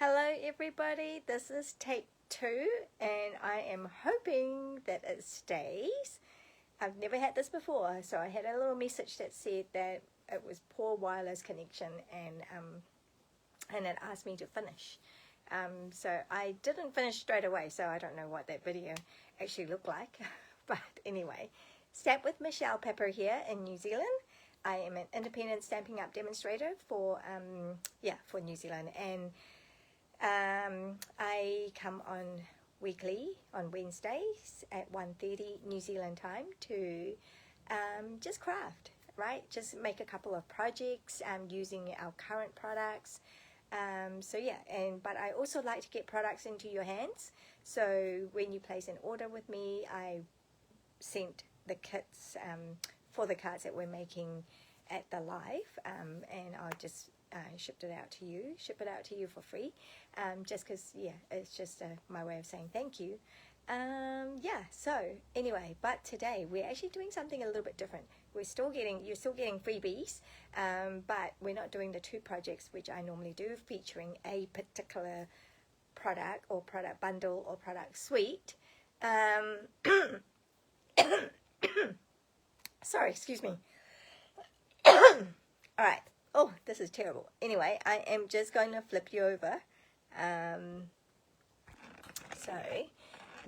Hello everybody, this is take 2 and I am hoping that it stays. I've never had this before, so I had a little message that said that it was poor wireless connection and it asked me to finish. So I didn't finish straight away, so I don't know what that video actually looked like. But anyway, Stamp with Michelle Pepper here in New Zealand. I am an independent Stampin' Up demonstrator for New Zealand, and I come on weekly on Wednesdays at 1:30 New Zealand time to just craft, right? Just make a couple of projects using our current products. But I also like to get products into your hands. So when you place an order with me, I sent the kits for the cards that we're making at the live, and I'll just ship it out to you for free, just because it's just my way of saying thank you. So anyway, but today we're actually doing something a little bit different. You're still getting freebies, but we're not doing the 2 projects which I normally do, featuring a particular product or product bundle or product suite. Sorry, excuse me. All right. Oh, this is terrible. Anyway, I am just going to flip you over. So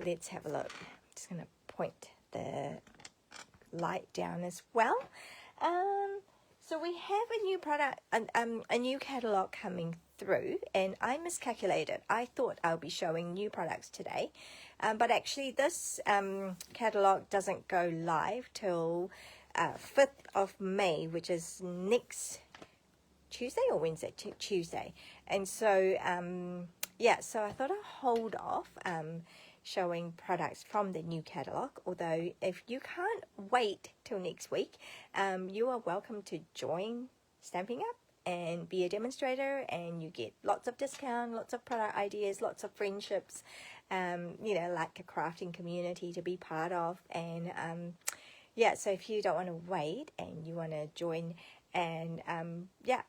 let's have a look. I'm just going to point the light down as well. So we have a new product, a new catalog coming through, and I miscalculated. I thought I'll be showing new products today, but actually this catalog doesn't go live till 5th of May, which is next Tuesday or Wednesday? Tuesday. And so so I thought I'd hold off showing products from the new catalog, although if you can't wait till next week, you are welcome to join Stampin' Up and be a demonstrator, and you get lots of discount, lots of product ideas, lots of friendships, like a crafting community to be part of. And so if you don't want to wait and you want to join, and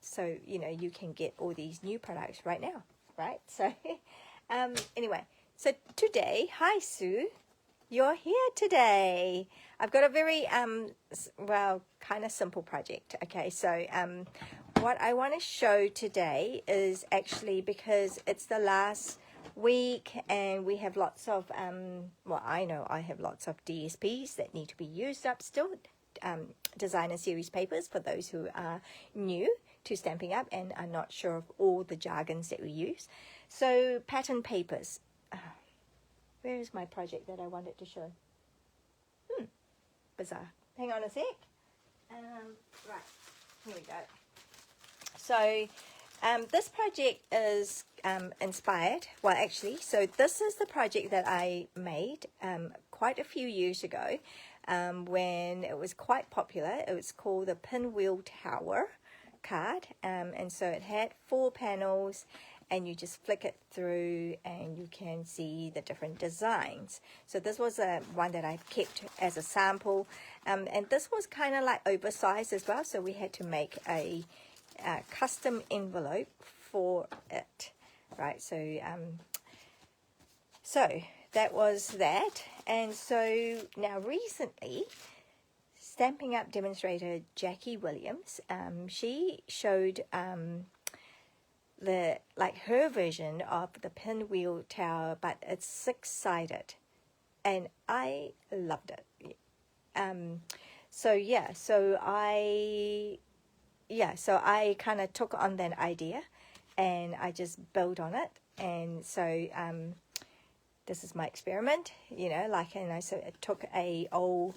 so you can get all these new products right now, right? So anyway, so today, hi Sue, you're here today. I've got a very kind of simple project. Okay, so what I want to show today is actually, because it's the last week and we have lots of I know I have lots of DSPs that need to be used up still, designer series papers, for those who are new to Stampin' Up and are not sure of all the jargons that we use. So pattern papers, where is my project that I wanted to show? Bizarre. Hang on a sec. Right, here we go. So this project is inspired, so this is the project that I made quite a few years ago, when it was quite popular. It was called the Pinwheel Tower card, and so it had 4 panels, and you just flick it through and you can see the different designs. So this was one that I kept as a sample, and this was kind of like oversized as well, so we had to make a custom envelope for it, right? So so that was that. And so now recently, Stampin' Up demonstrator Jacque Willliams, she showed her version of the Pinwheel Tower, but it's 6-sided, and I loved it. So I kind of took on that idea and I just built on it. And so this is my experiment, so it took a old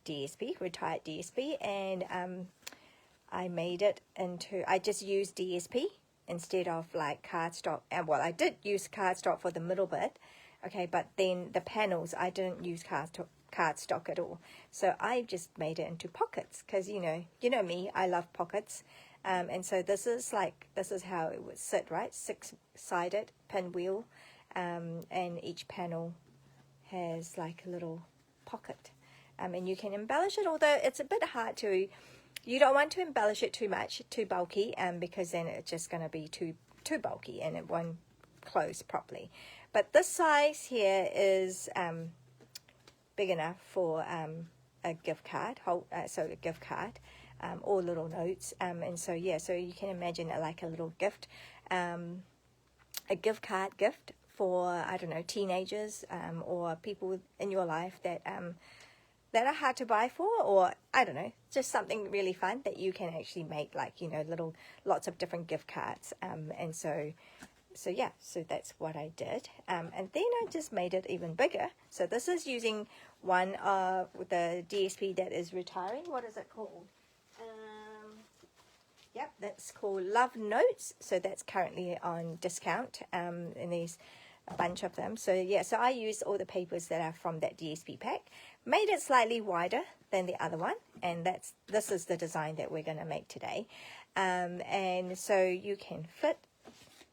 DSP, retired DSP, and I made it into, I just used DSP instead of like cardstock. And well, I did use cardstock for the middle bit, okay, but then the panels, I didn't use cardstock at all. So I just made it into pockets, because you know me, I love pockets. And so this is how it would sit, right? 6-sided pinwheel, and each panel has like a little pocket, and you can embellish it, although it's a bit hard to, you don't want to embellish it too much, too bulky, because then it's just going to be too bulky and it won't close properly. But this size here is big enough for a gift card, so a gift card, or little notes. And so, yeah, so you can imagine it like a little gift, a gift card gift for, I don't know, teenagers, or people in your life that are hard to buy for, or I don't know, just something really fun that you can actually make, like, you know, lots of different gift cards. And so yeah, so that's what I did. And then I just made it even bigger. So this is using one of the DSP that is retiring. What is it called? Yep, that's called Love Notes. So that's currently on discount, and there's a bunch of them. So yeah, so I used all the papers that are from that DSP pack, made it slightly wider than the other one, and this is the design that we're going to make today. And so you can fit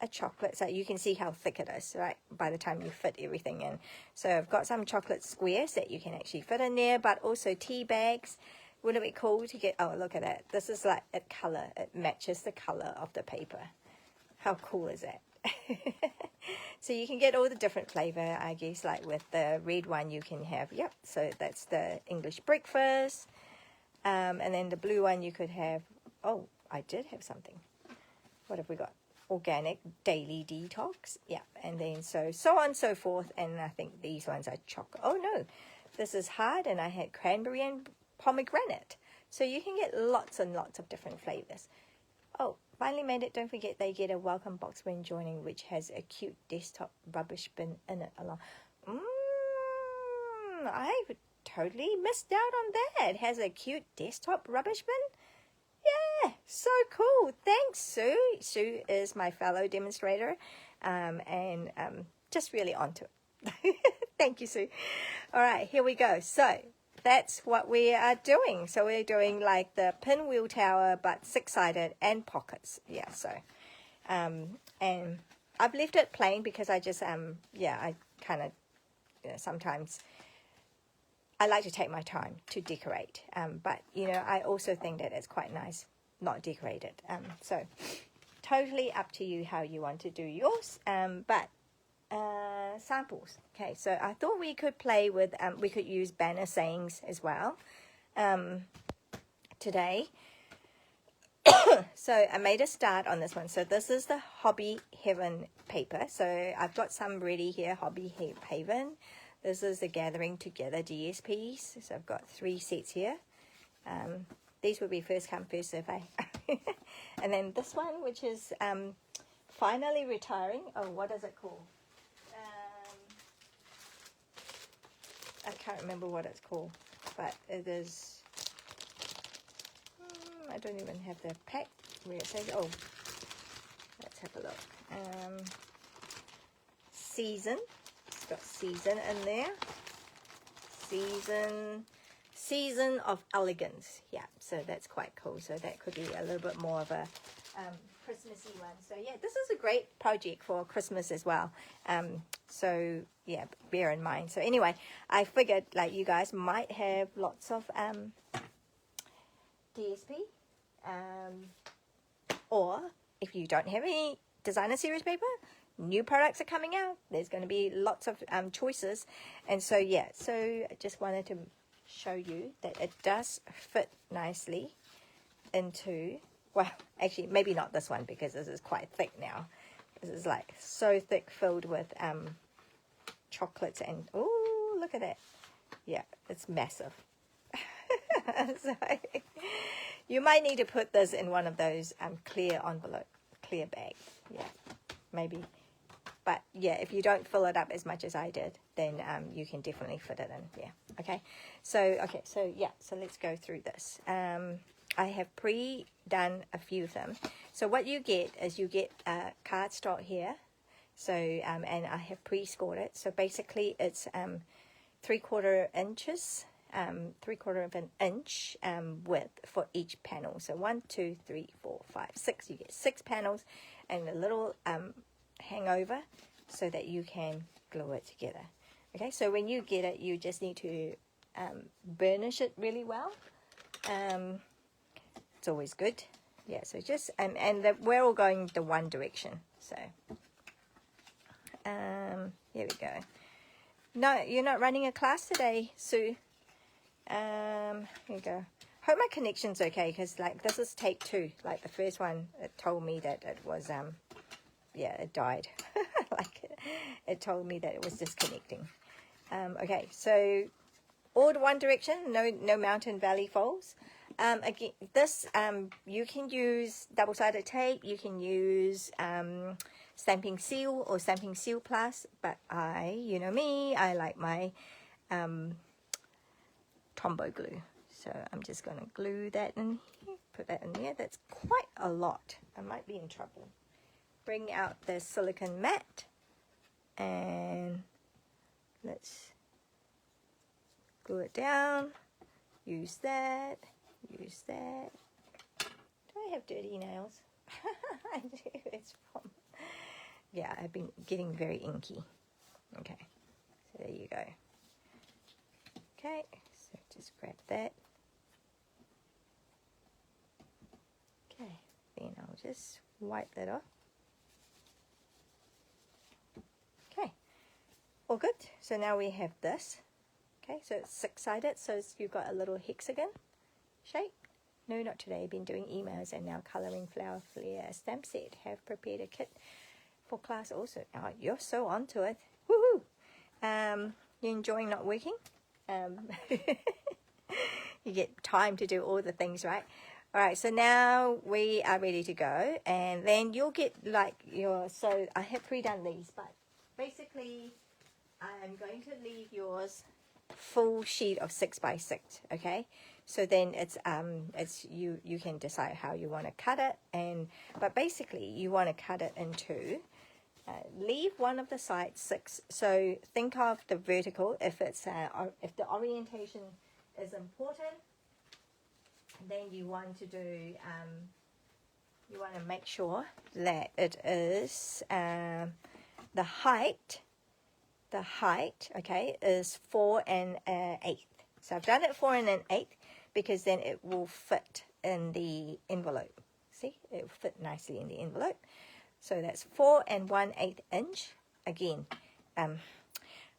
a chocolate, so you can see how thick it is, right, by the time you fit everything in. So I've got some chocolate squares that you can actually fit in there, but also tea bags. Wouldn't it be cool to get, oh, look at that, this is like a color, it matches the color of the paper. How cool is that? So you can get all the different flavor, I guess, like with the red one you can have, yep, so that's the English breakfast, and then the blue one you could have, oh, I did have something, what have we got? Organic daily detox, yeah, and then so on and so forth. And I think these ones are chocolate. Oh no, this is hard, and I had cranberry and pomegranate. So you can get lots and lots of different flavors. Oh, finally made it. Don't forget they get a welcome box when joining, which has a cute desktop rubbish bin in it along. I totally missed out on that. It has a cute desktop rubbish bin. Yeah, so cool. Thanks, Sue. Sue is my fellow demonstrator, and just really onto it. Thank you, Sue. All right, here we go. So that's what we are doing. So we're doing like the Pinwheel Tower, but six-sided and pockets. Yeah, so and I've left it plain because I just yeah, I kind of, you know, sometimes I like to take my time to decorate, but you know, I also think that it's quite nice not decorated. So totally up to you how you want to do yours. But samples. Okay, so I thought we could play with, we could use banner sayings as well today. So I made a start on this one. So this is the Hobby Heaven paper. So I've got some ready here, Hobby Haven. This is the Gathering Together DSPs. So I've got 3 sets here. These will be first come, first serve. And then this one, which is finally retiring. Oh, what is it called? I can't remember what it's called, but it is, I don't even have the pack where it says, oh, let's have a look. Season. It's got season in there. Season of Elegance. Yeah, so that's quite cool. So that could be a little bit more of a Christmassy one. So yeah, this is a great project for Christmas as well. So yeah, bear in mind. So anyway, I figured like you guys might have lots of DSP, or if you don't have any designer series paper, new products are coming out. There's going to be lots of choices. And so yeah, so I just wanted to show you that it does fit nicely into, well, actually maybe not this one because this is quite thick now. This is like so thick, filled with chocolates, and oh, look at that. Yeah, it's massive. So you might need to put this in one of those clear envelope, clear bag. Yeah, maybe. But yeah, if you don't fill it up as much as I did, then you can definitely fit it in. Yeah. Okay. So yeah. So let's go through this. I have pre-done a few of them. So what you get is you get cardstock here. So and I have pre-scored it. So basically it's 3/4 inches, 3/4 of an inch width for each panel. So 1, 2, 3, 4, 5, 6. You get 6 panels, and a little hangover so that you can glue it together. Okay, so when you get it, you just need to burnish it really well. It's always good. Yeah, so just and we're all going the one direction. So Here we go. No, you're not running a class today, Sue. Here you go. Hope my connection's okay, because like this is take 2. Like the first one, it told me that it was yeah, it died. Like it told me that it was disconnecting. Okay, so all one direction, no mountain valley folds. Again, this you can use double-sided tape, you can use stamping seal or stamping seal plus, but you know me, I like my Tombow glue. So I'm just going to glue that in here, put that in there. That's quite a lot. I might be in trouble. Bring out the silicone mat and let's glue it down. Use that. Use that. Do I have dirty nails? I do. It's from... Yeah, I've been getting very inky. Okay. So there you go. Okay. So just grab that. Okay. Then I'll just wipe that off. Okay. All good. So now we have this. Okay. So it's 6-sided. So you've got a little hexagon shape. No, not today. I've been doing emails and now coloring flower flare stamp set. Have prepared a kit for class also. Oh, you're so onto it. Woohoo! You're enjoying not working? You get time to do all the things, right? All right, so now we are ready to go, and then you'll get like your, so I have pre-done these, but basically I'm going to leave yours full sheet of 6x6, okay? So then it's you can decide how you want to cut it, but basically you want to cut it into leave one of the sides 6. So think of the vertical. If it's if the orientation is important, then you want to do you want to make sure that it is the height. The height, okay, is 4 1/8. So I've done it 4 1/8 because then it will fit in the envelope. See, it will fit nicely in the envelope. So that's 4 1/8 inch. Again,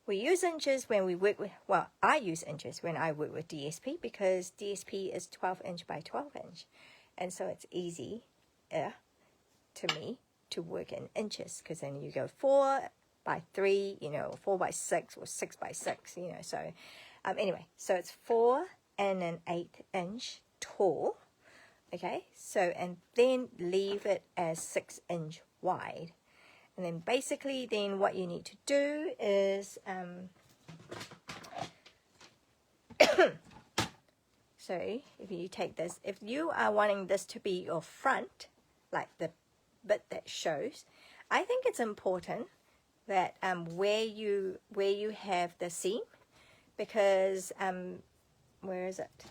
we use inches when we work with, well, I use inches when I work with DSP because DSP is 12 inch by 12 inch. And so it's easy to me to work in inches because then you go 4 by 3, you know, 4 by 6 or 6 by 6, you know. So anyway, so it's 4 1/8 inch tall. Okay, so and then leave it as 6 inch wide. And then basically then what you need to do is so if you take this, if you are wanting this to be your front, like the bit that shows, I think it's important that where you have the seam, because where is it?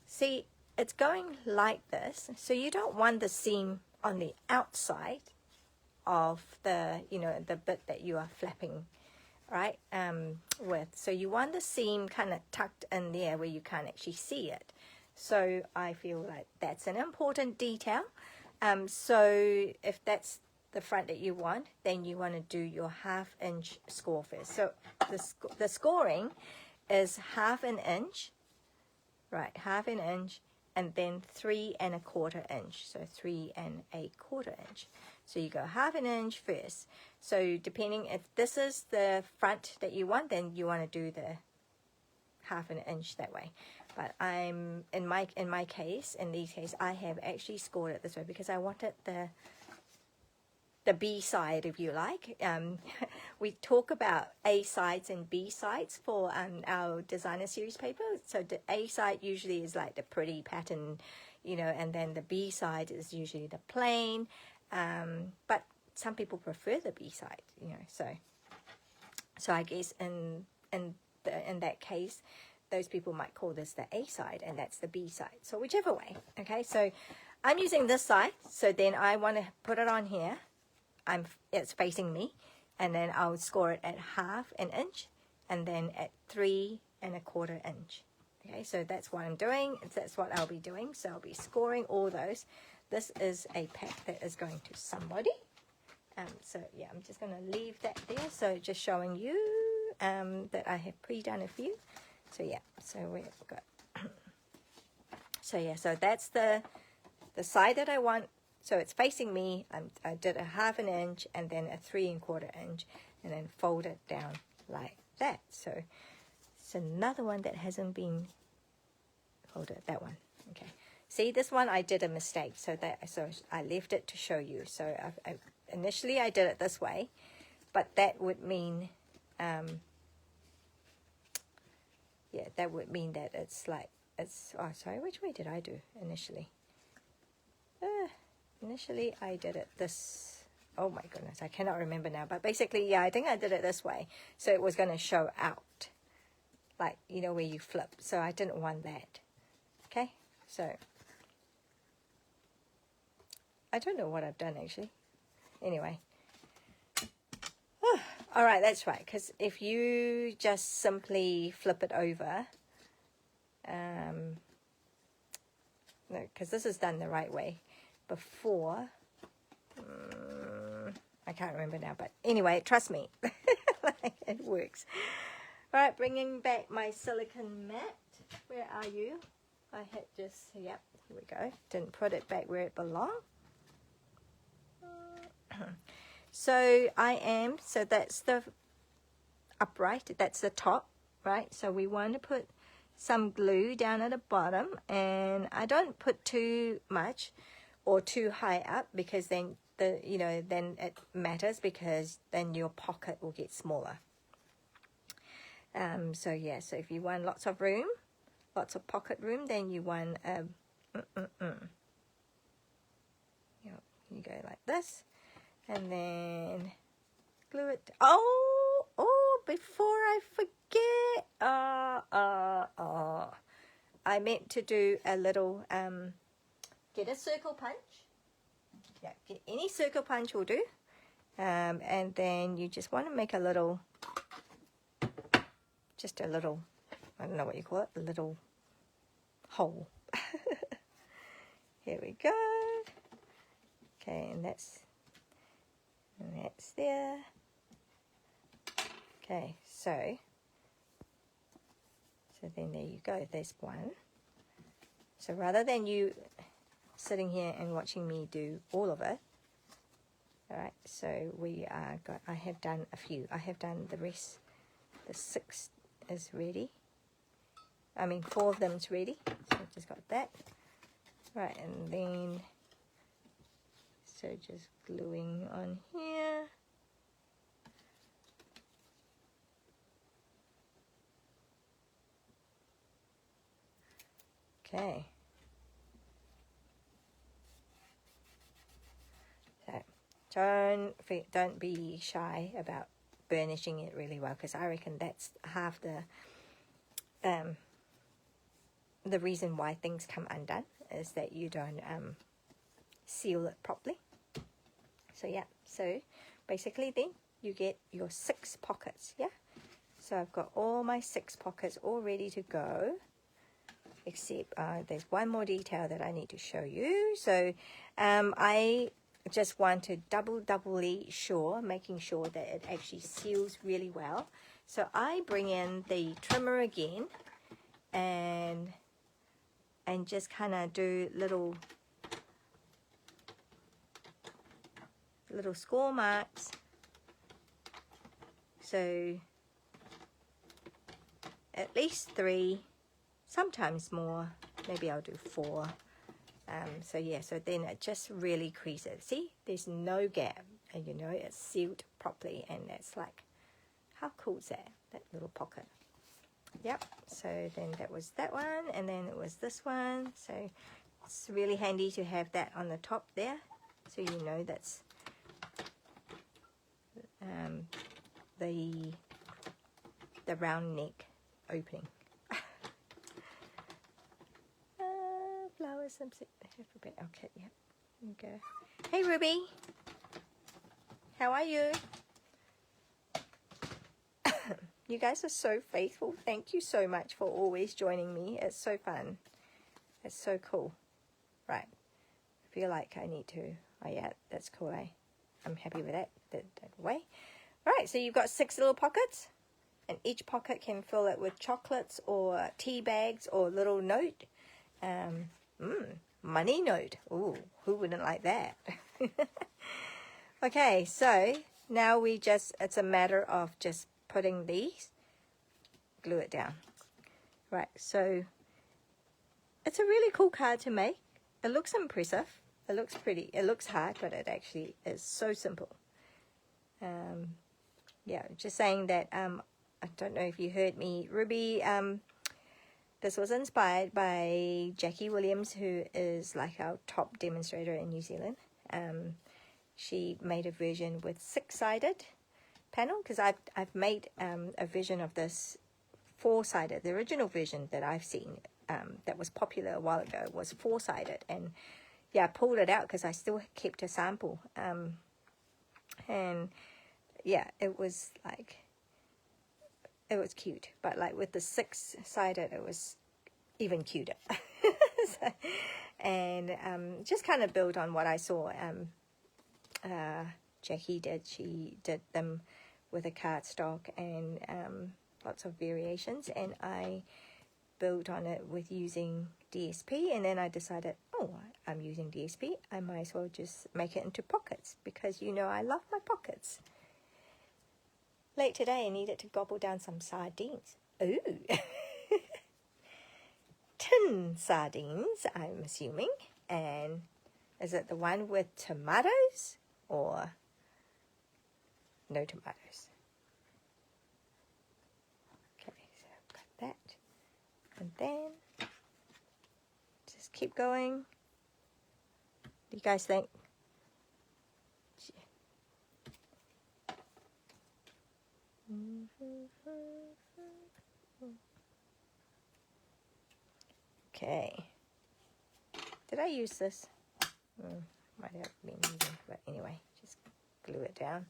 See, it's going like this, so you don't want the seam on the outside of the, you know, the bit that you are flapping, right, with. So you want the seam kind of tucked in there where you can't actually see it. So I feel like that's an important detail. So if that's the front that you want, then you want to do your 1/2 inch score first. So the scoring is 1/2 inch, right, 1/2 inch, and then 3 1/4 inch. So 3 1/4 inch. So you go 1/2 inch first. So depending if this is the front that you want, then you want to do the 1/2 inch that way. But I'm in my case, in these cases, I have actually scored it this way because I wanted the B side, if you like. We talk about A sides and B sides for our designer series paper. So the A side usually is like the pretty pattern, you know, and then the B side is usually the plain. But some people prefer the B side, you know. So I guess in that case, those people might call this the A side, and that's the B side. So whichever way, okay. So I'm using this side. So then I want to put it on here. It's facing me, and then I'll score it at 1/2 inch, and then at 3 1/4 inch. Okay, so that's what I'm doing. That's what I'll be doing. So I'll be scoring all those. This is a pack that is going to somebody. So yeah, I'm just going to leave that there. So just showing you that I have pre-done a few. So yeah, so we've got, so yeah, so that's the side that I want. So it's facing me. I did a 1/2 inch and then a 3¼ inch, and then fold it down like that. So it's another one that hasn't been folded. That one, okay. See, this one I did a mistake, so I left it to show you. So initially I did it this way, but that would mean, yeah, that would mean that it's like, oh, sorry, which way did I do initially? Initially I did it this, oh my goodness, I cannot remember now, but basically, yeah, I think I did it this way. So it was going to show out, like, you know, where you flip. So I didn't want that. Okay, so I don't know what I've done actually. Anyway. All right, that's right, because if you just simply flip it over, no, because this is done the right way. Before, I can't remember now, but anyway, trust me, like, it works. All right, bringing back my silicone mat. Where are you? I had just, yep, here we go. Didn't put it back where it belonged. So so that's the upright, that's the top, right? So we want to put some glue down at the bottom, and I don't put too much or too high up, because then then it matters, because then your pocket will get smaller. So yeah, so if you want lots of room, lots of pocket room, then you want you go like this, and then glue it. Oh, before I forget, I meant to do a little, get a circle punch. Yeah, get any circle punch will do. And then you just want to make a little, just a little, I don't know what you call it, a little hole. Here we go. Okay, and that's there. Okay, so then there you go, there's one. So rather than you sitting here and watching me do all of it, all right, so I have done a few. I have done the rest. The 6 is ready. I mean, 4 of them is ready. So I've just got that. Right, and then, so just gluing on here. Okay. So don't be shy about burnishing it really well, because I reckon that's half the reason why things come undone, is that you don't seal it properly. So yeah, so basically then you get your 6 pockets. Yeah, so I've got all my 6 pockets all ready to go, except there's one more detail that I need to show you. So I just want to doubly sure, making sure that it actually seals really well. So I bring in the trimmer again, and just kind of do little score marks. So at least 3, sometimes more, maybe I'll do 4. So yeah, so then it just really creases. See, there's no gap, and you know it's sealed properly, and that's like, how cool is that little pocket? Yep, so then that was that one, and then it was this one. So it's really handy to have that on the top there, so you know that's the round neck opening. Flowers, okay, yeah, there you go. Hey Ruby, how are you? You guys are so faithful. Thank you so much for always joining me. It's so fun. It's so cool. Right, I feel like I need to, oh yeah, that's cool, eh? I'm happy with that way. All right, so you've got 6 little pockets, and each pocket can fill it with chocolates or tea bags or little note. Money note. Ooh, who wouldn't like that? Okay, so now it's a matter of just putting these, glue it down. Right, so it's a really cool card to make. It looks impressive. It looks pretty. It looks hard, but it actually is so simple. Yeah, just saying that, I don't know if you heard me, Ruby, this was inspired by Jacque Willliams, who is like our top demonstrator in New Zealand. She made a version with 6-sided panel, because I've made a version of this 4-sided. The original version that I've seen that was popular a while ago was 4-sided, and yeah, I pulled it out because I still kept a sample, and yeah, it was cute, but like with the 6-sided, it was even cuter. So, and just kind of build on what I saw Jacque did. She did them with a cardstock and lots of variations, and I built on it with using DSP, and then I decided, oh, I'm using DSP, I might as well just make it into pockets, because you know I love my pockets. Late today, I needed to gobble down some sardines. Ooh. Tin sardines, I'm assuming. And is it the one with tomatoes or no tomatoes? Okay, so I've got that. And then just keep going. What do you guys think? Okay. Did I use this? Might have been using, but anyway, just glue it down.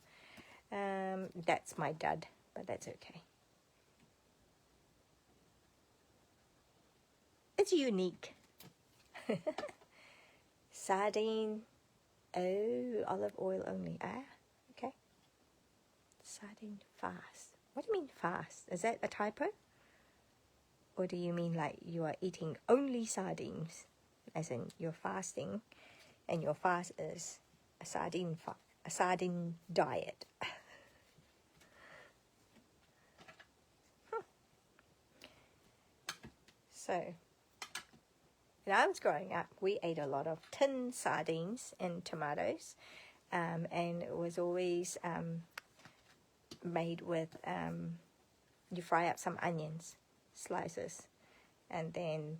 That's my dud, but that's okay. It's unique. Sardine. Oh, olive oil only. Okay. Sardine fast. What do you mean fast? Is that a typo? Or do you mean like you are eating only sardines? As in you're fasting, and your fast is a sardine diet. So, when I was growing up, we ate a lot of tin sardines and tomatoes, and it was always made with, you fry up some onions, slices, and then,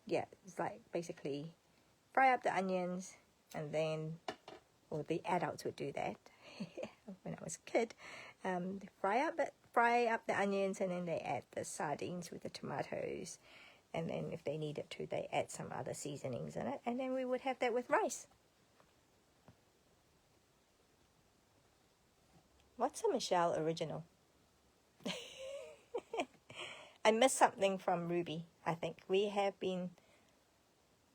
yeah, it's like basically fry up the onions, and then, or the adults would do that when I was a kid. They fry up the onions, and then they add the sardines with the tomatoes, and then if they needed to, they add some other seasonings in it, and then we would have that with rice. What's a Michelle original? I missed something from Ruby, I think. We have been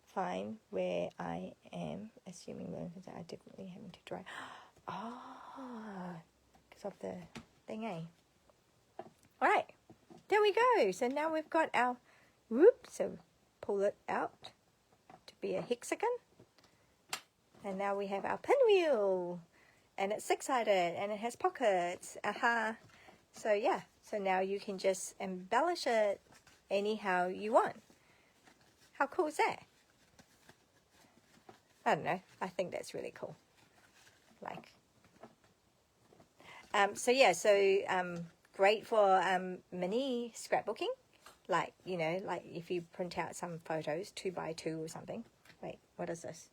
fine where I am, assuming that I definitely having to dry. Oh, because of the thing, eh? All right, there we go. So now we've got our, so pull it out to be a hexagon. And now we have our pinwheel. And it's 6-sided, and it has pockets. So yeah, so now you can just embellish it anyhow you want. How cool is that? I don't know. I think that's really cool. Like, so yeah, great for mini scrapbooking. Like, you know, like if you print out some photos, 2x2 or something. Wait, what is this?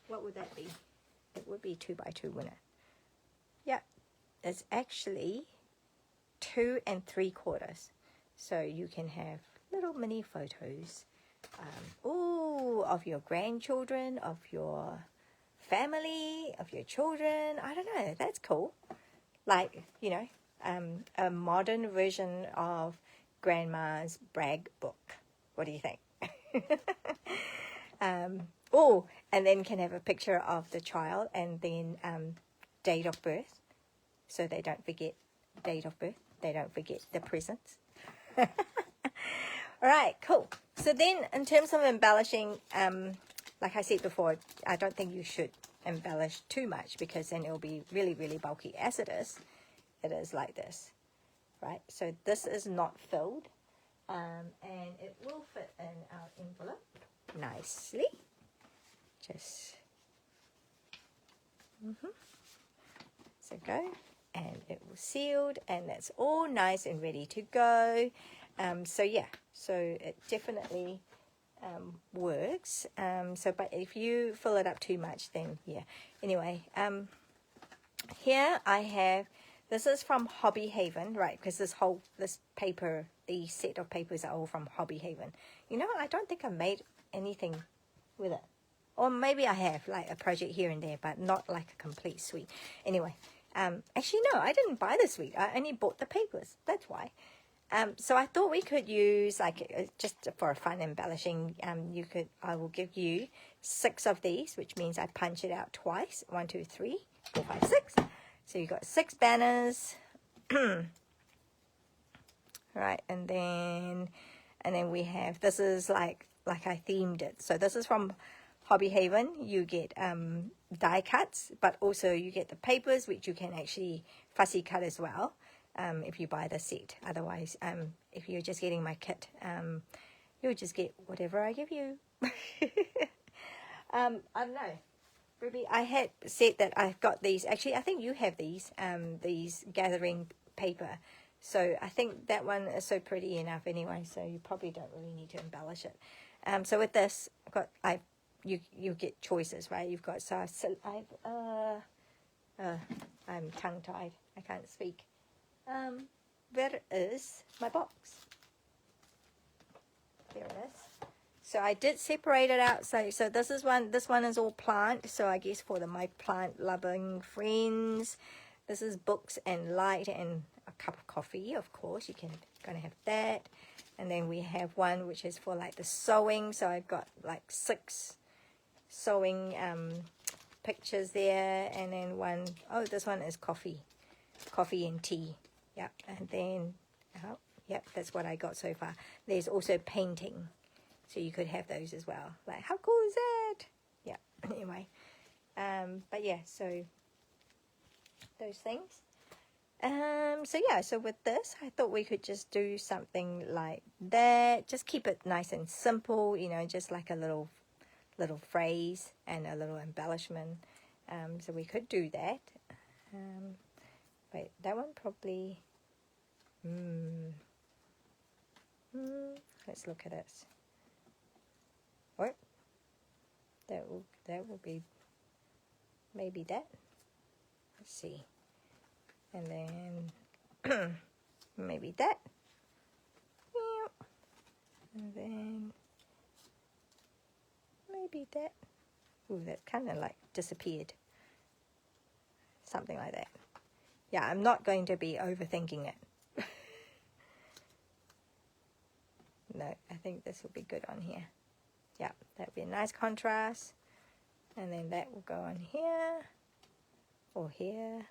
What would that be? It would be 2x2, wouldn't it? Yeah, it's actually 2 3/4. So you can have little mini photos, of your grandchildren, of your family, of your children. I don't know. That's cool. Like, you know, a modern version of Grandma's brag book. What do you think? Oh, and then can have a picture of the child and then date of birth, so they don't forget date of birth. They don't forget the presents. All right, cool. So then in terms of embellishing, like I said before, I don't think you should embellish too much because then it'll be really, really bulky. As it is like this, right? So this is not filled, and it will fit in our envelope nicely. Just so go, and it was sealed, and that's all nice and ready to go. So yeah, so it definitely works. But if you fill it up too much, then yeah. Anyway, here I have, this is from Hobby Haven, right? Because this paper, these set of papers are all from Hobby Haven. You know, I don't think I made anything with it. Or maybe I have, like a project here and there, but not like a complete suite. Anyway, actually, no, I didn't buy the suite. I only bought the papers. That's why. So I thought we could use, like, just for a fun embellishing, I will give you 6 of these, which means I punch it out twice. 1, 2, 3, 4, 5, 6. So you got 6 banners. Right, and then we have, this is like I themed it. So this is from Hobby Haven. You get die cuts, but also you get the papers, which you can actually fussy cut as well, if you buy the set. Otherwise, if you're just getting my kit, you'll just get whatever I give you. I don't know, Ruby, I had said that I've got these. Actually, I think you have these gathering paper. So I think that one is so pretty enough anyway, so you probably don't really need to embellish it. So with this, you get choices, right? You've got, I'm tongue-tied. I can't speak. Where is my box? There it is. So I did separate it out. So this one is all plant. So I guess for my plant-loving friends, this is books and light and a cup of coffee, of course. You can gonna have that. And then we have one which is for like the sewing. So I've got like 6 sewing pictures there, and then one, oh, this one is coffee and tea. Yep. And then yep, that's what I got so far. There's also painting, so you could have those as well. Like, how cool is that? Yeah. Anyway, but yeah, so those things. So yeah, so with this, I thought we could just do something like that. Just keep it nice and simple, you know, just like a little phrase and a little embellishment. So we could do that. Wait, that one probably. Let's look at it. What? That will be maybe that. Let's see. And then maybe that. And then maybe that. Ooh, that kind of like disappeared. Something like that. Yeah, I'm not going to be overthinking it. No, I think this will be good on here. Yeah, that would be a nice contrast. And then that will go on here. Or here.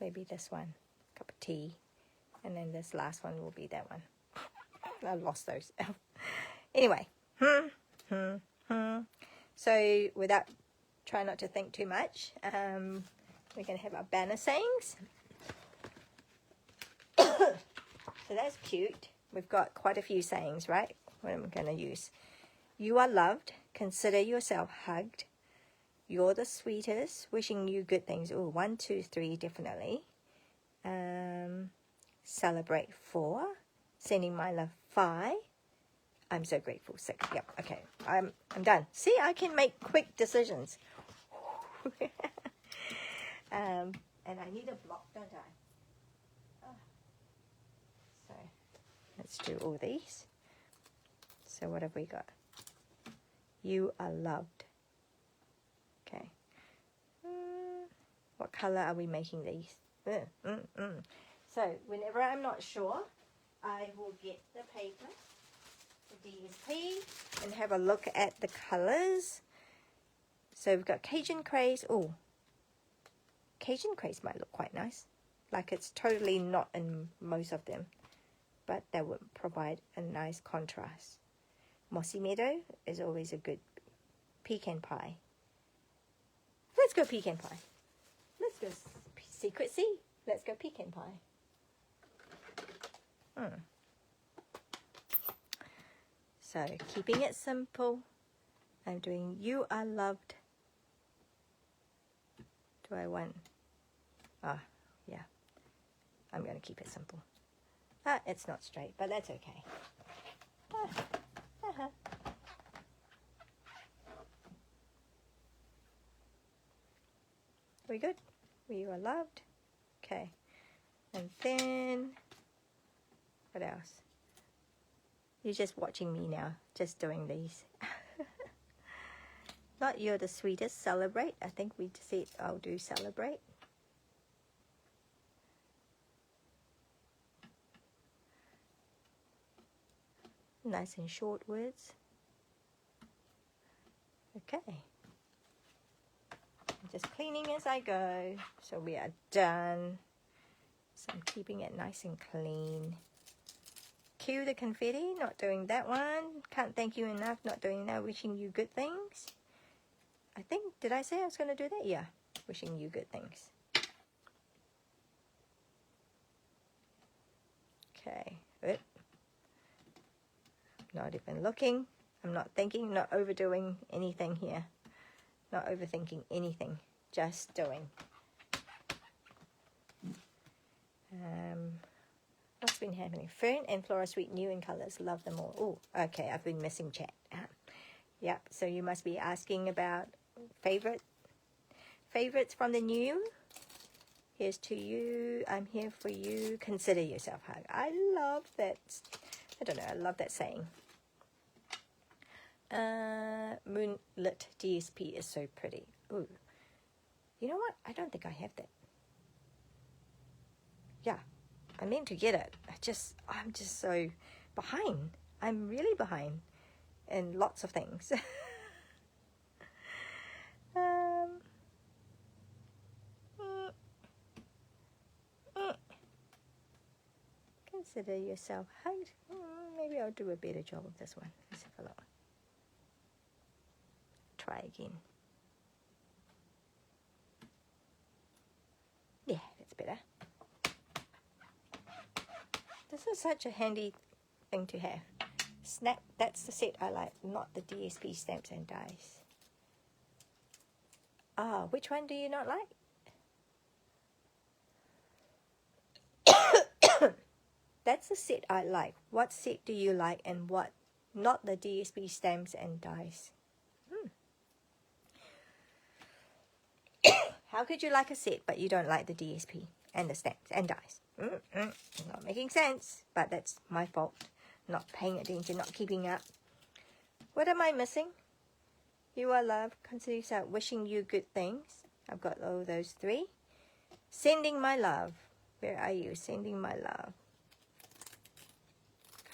Maybe this one. Cup of tea. And then this last one will be that one. I lost those. Anyway. So without trying not to think too much, we're going to have our banner sayings. So that's cute. We've got quite a few sayings, right? What am I going to use? You are loved. Consider yourself hugged. You're the sweetest. Wishing you good things. Oh, 1, 2, 3, definitely. Celebrate 4. Sending my love 5. I'm so grateful 6. Yep. Okay. I'm done. See, I can make quick decisions. And I need a block, don't I? Oh. So let's do all these. So what have we got? You are loved. Okay. What color are we making these? So whenever I'm not sure, I will get the paper. the DSP and have a look at the colors. So we've got Cajun Craze. Oh, Cajun Craze might look quite nice. Like it's totally not in most of them, but that would provide a nice contrast. Mossy Meadow is always a good. Pecan Pie. Let's go Pecan Pie. Let's go Secret Sea. Let's go Pecan Pie. So keeping it simple. I'm doing You Are Loved. Do I want? Ah, yeah. I'm going to keep it simple. Ah, it's not straight, but that's okay. We good? We are loved. Okay. And then, what else? You're just watching me now, just doing these. Not You're the Sweetest, Celebrate. I think we said I'll do Celebrate. Nice and short words. Okay. I'm just cleaning as I go. So we are done. So I'm keeping it nice and clean. Cue the confetti, not doing that one. Can't thank you enough, not doing that. Wishing you good things. I think, did I say I was going to do that? Yeah. Wishing you good things. Okay. Good. Not even looking. I'm not thinking, not overdoing anything here. Not overthinking anything. Just doing. What's been happening? Fern and Flora Sweet, new in colors. Love them all. Oh, okay. I've been missing chat. Yep. So you must be asking about favorites from the new. Here's to you. I'm here for you. Consider yourself hugged. I love that. I don't know. I love that saying. Moonlit DSP is so pretty. Ooh. You know what? I don't think I have that. Yeah. I meant to get it. I'm just so behind. I'm really behind in lots of things. Consider yourself hugged. Maybe I'll do a better job of this one. Let's have a look. Try again. Yeah, that's better. This is such a handy thing to have. Snap, that's the set I like, not the DSP stamps and dies. Ah, which one do you not like? That's the set I like. What set do you like and what? Not the DSP stamps and dies. How could you like a set but you don't like the DSP and the stamps and dies? Not making sense, but that's my fault. Not paying attention, not keeping up. What am I missing? You are loved. Consider yourself. Wishing you good things. I've got all those three. Sending my love. Where are you? Sending my love.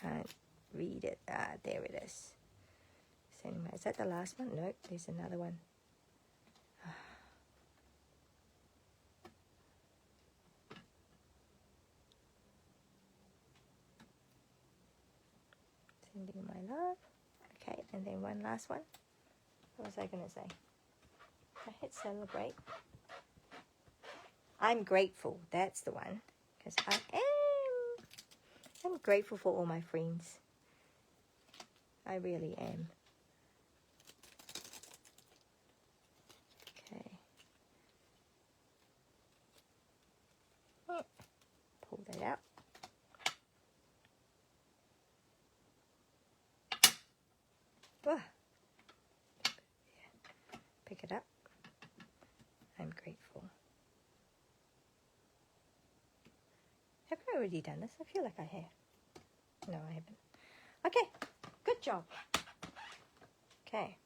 Can't read it. Ah, there it is. Sending my. Is that the last one? No, there's another one. Sending my love. Okay, and then one last one. What was I going to say? I hit celebrate. I'm grateful. That's the one. Because I'm grateful for all my friends. I really am. Okay. Pull that out. Pick it up. I'm grateful. Have I already done this? I feel like I have. No, I haven't. Okay, good job. Okay.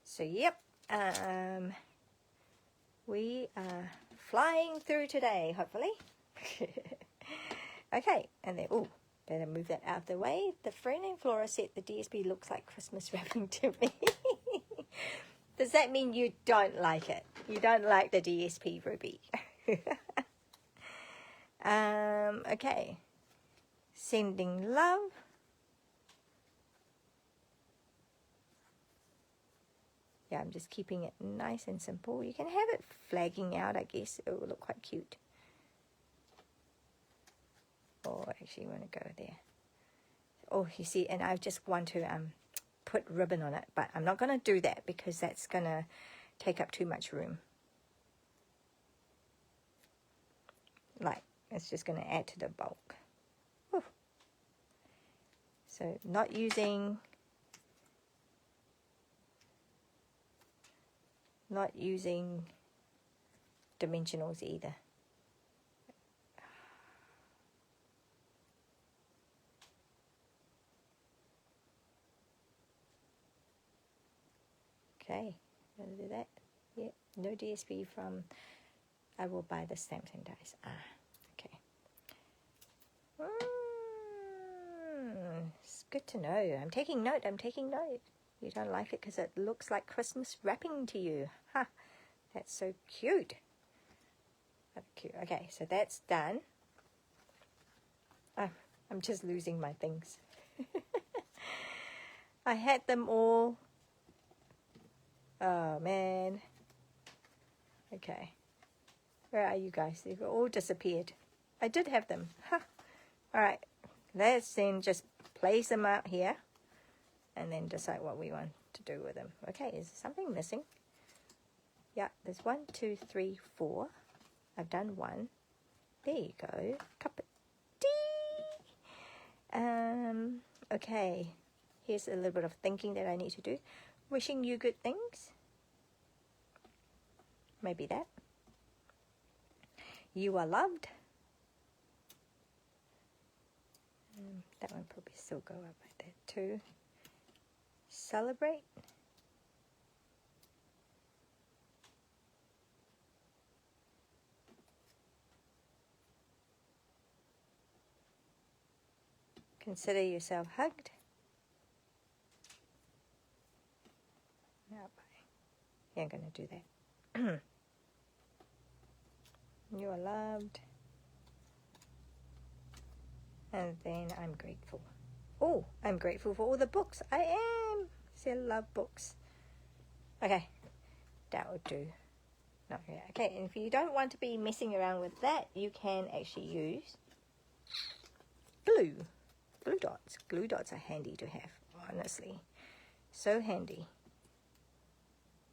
So, yep. We are flying through today, hopefully. Okay, and then, better move that out of the way. The Fern and Flora said the DSP looks like Christmas wrapping to me. Does that mean you don't like it? You don't like the DSP, Ruby? Okay. Sending love. Yeah, I'm just keeping it nice and simple. You can have it flagging out, I guess. It will look quite cute. Oh, actually, I want to go there. Oh, you see, and I just want to put ribbon on it, but I'm not going to do that because that's going to take up too much room. Like, it's just going to add to the bulk. Whew. So, not using dimensionals either. Okay, gonna do that. Yeah, no DSP from. I will buy the stamps and dies. Okay. It's good to know. I'm taking note. You don't like it because it looks like Christmas wrapping to you. Ha! That's so cute. Cute. Okay, so that's done. Oh, I'm just losing my things. I had them all. Oh, man. Okay. Where are you guys? They've all disappeared. I did have them. Huh. All right. Let's then just place them out here and then decide what we want to do with them. Okay, is there something missing? Yeah, there's 1, 2, 3, 4. I've done 1. There you go. Cup of tea. Okay. Here's a little bit of thinking that I need to do. Wishing you good things. Maybe that. You are loved. That one probably still go up like that too. Celebrate. Consider yourself hugged. No, yeah, I'm going to do that. You are loved. And then I'm grateful. Oh, I'm grateful for all the books. I am. See, I love books. Okay, that will do. No, yeah. Okay, and if you don't want to be messing around with that, you can actually use glue. Glue dots. Glue dots are handy to have, honestly. So handy.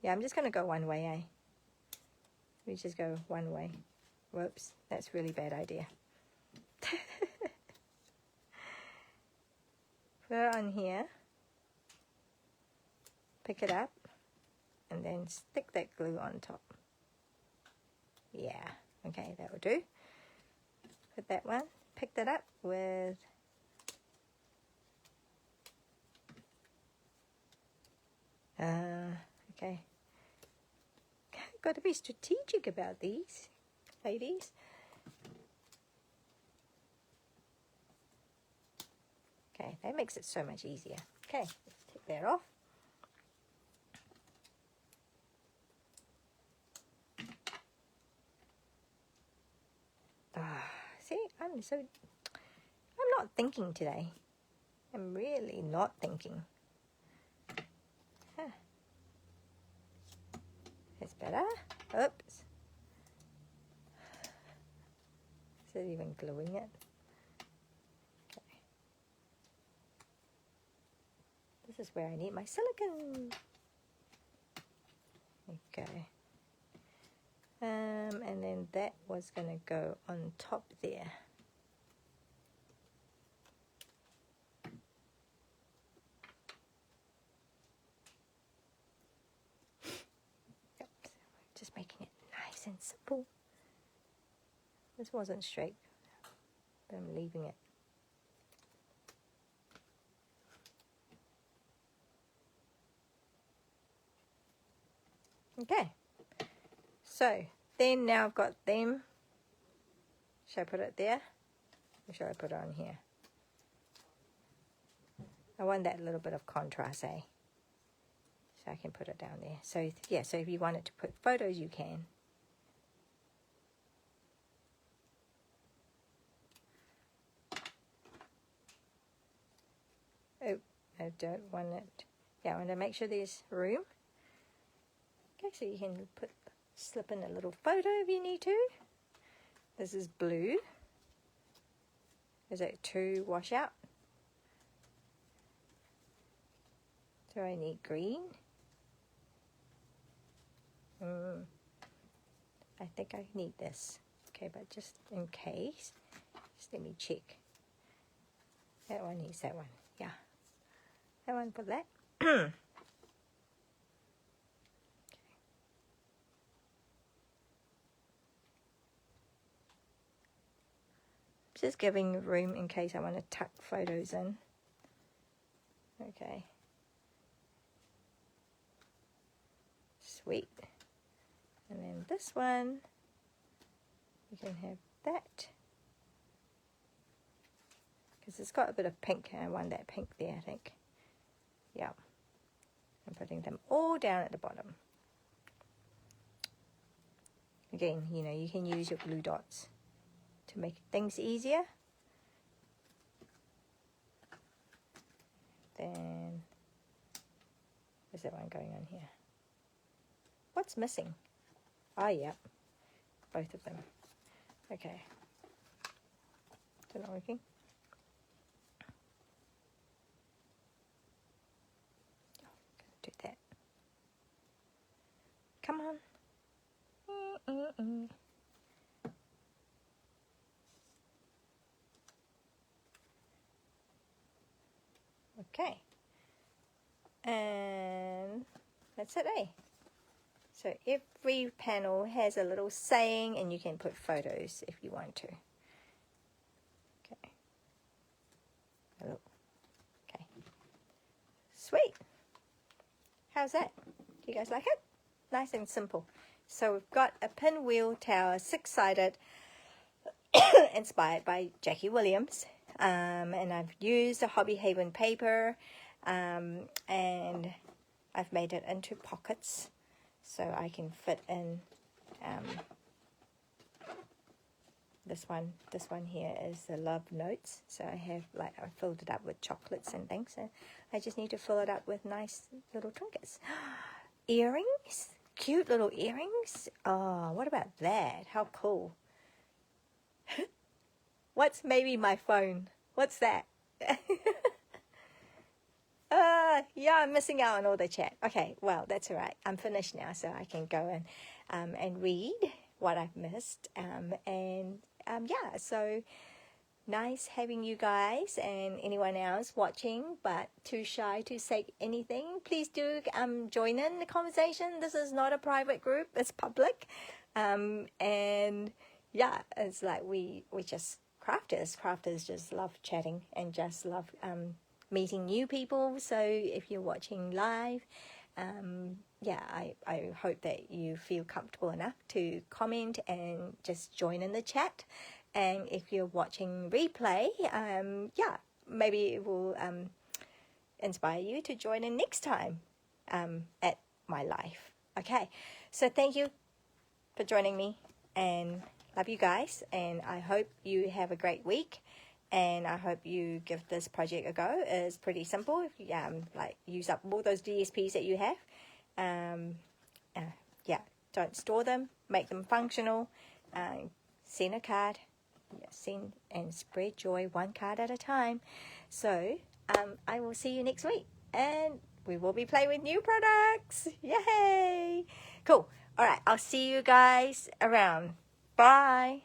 Yeah, I'm just going to go one way, eh? We just go one way. Whoops, that's a really bad idea. Put it on here. Pick it up. And then stick that glue on top. Yeah, okay, that will do. Put that one. Pick that up with... okay. Got to be strategic about these, ladies. Okay, that makes it so much easier. Okay, let's take that off. See, I'm not thinking today. I'm really not thinking. Huh. That's better. Oops. Is it even gluing it? Okay. This is where I need my silicone. Okay. And then that was going to go on top there. Yep. Just making it nice and simple. This wasn't straight, but I'm leaving it. Okay. So, then now I've got them. Should I put it there? Or should I put it on here? I want that little bit of contrast, eh? So I can put it down there. So yeah, so if you wanted to put photos, you can. Oh, I don't want it. Yeah, I want to make sure there's room. Okay, so you can slip in a little photo if you need to. This is blue. Is it too wash out? So I need green. I think I need this. Okay, but just in case, just let me check. That one needs that one. Yeah. That one for that. Okay. Just giving room in case I want to tuck photos in. Okay. Sweet. And then this one, you can have that. Because it's got a bit of pink, and I want that pink there, I think. Yeah. I'm putting them all down at the bottom. Again, you know, you can use your glue dots to make things easier. Then, where's that one going on here? What's missing? Ah, yeah, both of them. Okay. Is it not working? Oh, do that. Come on. Okay. And that's it, eh? So every panel has a little saying, and you can put photos if you want to. Okay. Oh. Okay. Sweet. How's that? Do you guys like it? Nice and simple. So we've got a Pinwheel Tower, 6-sided, inspired by Jacque Willliams. And I've used a Hobby Haven paper, and I've made it into pockets so I can fit in this one. This one here is the love notes. So I have, like, I filled it up with chocolates and things. So I just need to fill it up with nice little trinkets. Earrings, cute little earrings. Oh, what about that? How cool. What's maybe my phone? What's that? Yeah, I'm missing out on all the chat. Okay, well, that's all right. I'm finished now, so I can go and read what I've missed. Yeah, so nice having you guys and anyone else watching, but too shy to say anything. Please do join in the conversation. This is not a private group; it's public. And yeah, it's like we just crafters just love chatting and just love meeting new people. So if you're watching live, yeah, I hope that you feel comfortable enough to comment and just join in the chat. And if you're watching replay, yeah, maybe it will inspire you to join in next time at my live. Okay, so thank you for joining me, and love you guys, and I hope you have a great week, and I hope you give this project a go. It's pretty simple. If you like, use up all those DSPs that you have. Yeah, don't store them, make them functional, send a card, send and spread joy one card at a time. So I will see you next week, and we will be playing with new products. Yay! Cool. All right, I'll see you guys around. Bye.